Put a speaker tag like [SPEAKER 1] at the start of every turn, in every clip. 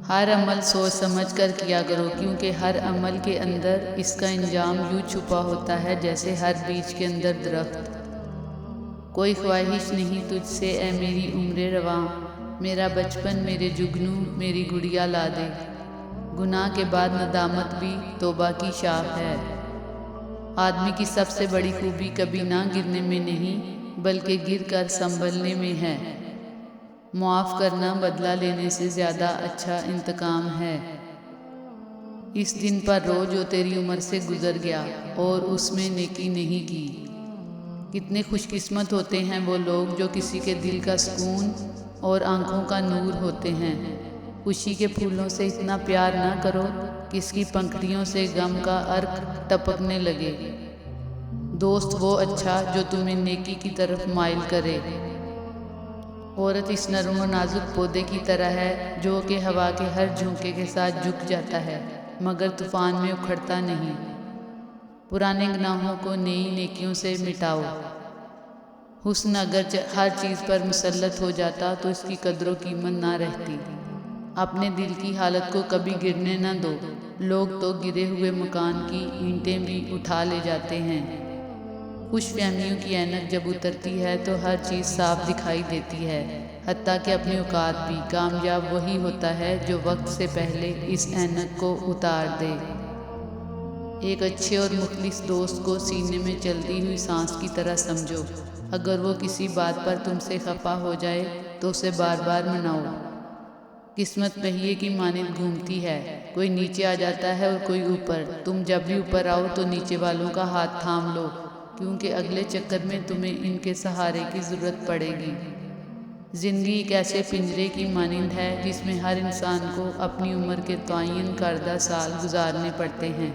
[SPEAKER 1] ہر عمل سوچ سمجھ کر کیا کرو، کیونکہ ہر عمل کے اندر اس کا انجام یوں چھپا ہوتا ہے جیسے ہر بیج کے اندر درخت۔ کوئی خواہش نہیں تجھ سے اے میری عمر رواں، میرا بچپن میرے جگنو میری گڑیا لا دے۔ گناہ کے بعد ندامت بھی توبہ کی شاخ ہے۔ آدمی کی سب سے بڑی خوبی کبھی نہ گرنے میں نہیں بلکہ گر کر سنبھلنے میں ہے۔ معاف کرنا بدلہ لینے سے زیادہ اچھا انتقام ہے۔ اس دن پر رو جو تیری عمر سے گزر گیا اور اس میں نیکی نہیں کی۔ کتنے خوش قسمت ہوتے ہیں وہ لوگ جو کسی کے دل کا سکون اور آنکھوں کا نور ہوتے ہیں۔ خوشی کے پھولوں سے اتنا پیار نہ کرو کہ اس کی پنکھڑیوں سے غم کا عرق ٹپکنے لگے۔ دوست وہ اچھا جو تمہیں نیکی کی طرف مائل کرے۔ عورت اس نرم و نازک پودے کی طرح ہے جو کہ ہوا کے ہر جھونکے کے ساتھ جھک جاتا ہے مگر طوفان میں اکھڑتا نہیں۔ پرانے گناہوں کو نئی نیکیوں سے مٹاؤ۔ حسن اگر ہر چیز پر مسلط ہو جاتا تو اس کی قدر و قیمت نہ رہتی۔ اپنے دل کی حالت کو کبھی گرنے نہ دو۔ لوگ تو گرے ہوئے مکان کی اینٹیں بھی اٹھا لے جاتے ہیں۔ خوش فہمیوں کی اینک جب اترتی ہے تو ہر چیز صاف دکھائی دیتی ہے، حتیٰ کہ اپنی اوقات بھی۔ کامیاب وہی ہوتا ہے جو وقت سے پہلے اس اینک کو اتار دے۔ ایک اچھے اور مخلص دوست کو سینے میں چلتی ہوئی سانس کی طرح سمجھو۔ اگر وہ کسی بات پر تم سے خفا ہو جائے تو اسے بار بار مناؤ۔ قسمت پہیے کی مانند گھومتی ہے، کوئی نیچے آ جاتا ہے اور کوئی اوپر۔ تم جب بھی اوپر آؤ تو نیچے والوں کا ہاتھ تھام لو، کیونکہ اگلے چکر میں تمہیں ان کے سہارے کی ضرورت پڑے گی۔ زندگی ایک ایسے پنجرے کی مانند ہے جس میں ہر انسان کو اپنی عمر کے تعین کردہ سال گزارنے پڑتے ہیں۔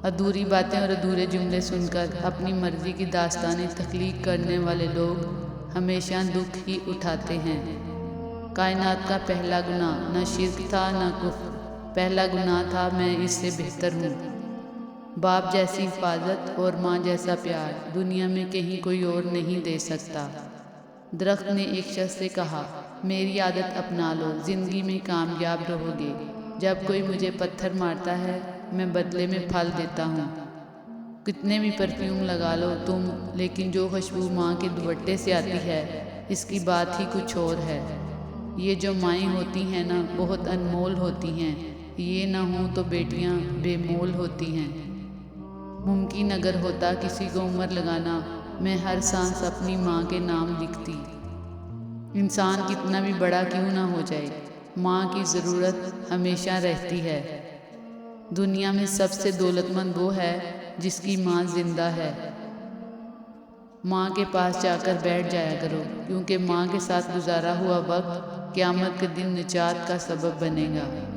[SPEAKER 1] ادھوری باتیں اور ادھورے جملے سن کر اپنی مرضی کی داستانیں تخلیق کرنے والے لوگ ہمیشہ دکھ ہی اٹھاتے ہیں۔ کائنات کا پہلا گناہ نہ شرک تھا نہ کفر، پہلا گناہ تھا میں اس سے بہتر ہوں۔ باپ جیسی حفاظت اور ماں جیسا پیار دنیا میں کہیں کوئی اور نہیں دے سکتا۔ درخت نے ایک شخص سے کہا، میری عادت اپنا لو، زندگی میں کامیاب رہو گے۔ جب کوئی مجھے پتھر مارتا ہے میں بدلے میں پھل دیتا ہوں۔ کتنے بھی پرفیوم لگا لو تم، لیکن جو خوشبو ماں کے دوپٹے سے آتی ہے اس کی بات ہی کچھ اور ہے۔ یہ جو مائیں ہوتی ہیں نا بہت انمول ہوتی ہیں، یہ نہ ہوں تو بیٹیاں بے مول ہوتی ہیں۔ ممکن اگر ہوتا کسی کو عمر لگانا میں ہر سانس اپنی ماں کے نام لکھتی۔ انسان کتنا بھی بڑا کیوں نہ ہو جائے، ماں کی ضرورت ہمیشہ رہتی ہے۔ دنیا میں سب سے دولت مند وہ ہے جس کی ماں زندہ ہے۔ ماں کے پاس جا کر بیٹھ جایا کرو، کیونکہ ماں کے ساتھ گزارا ہوا وقت قیامت کے دن نجات کا سبب بنے گا۔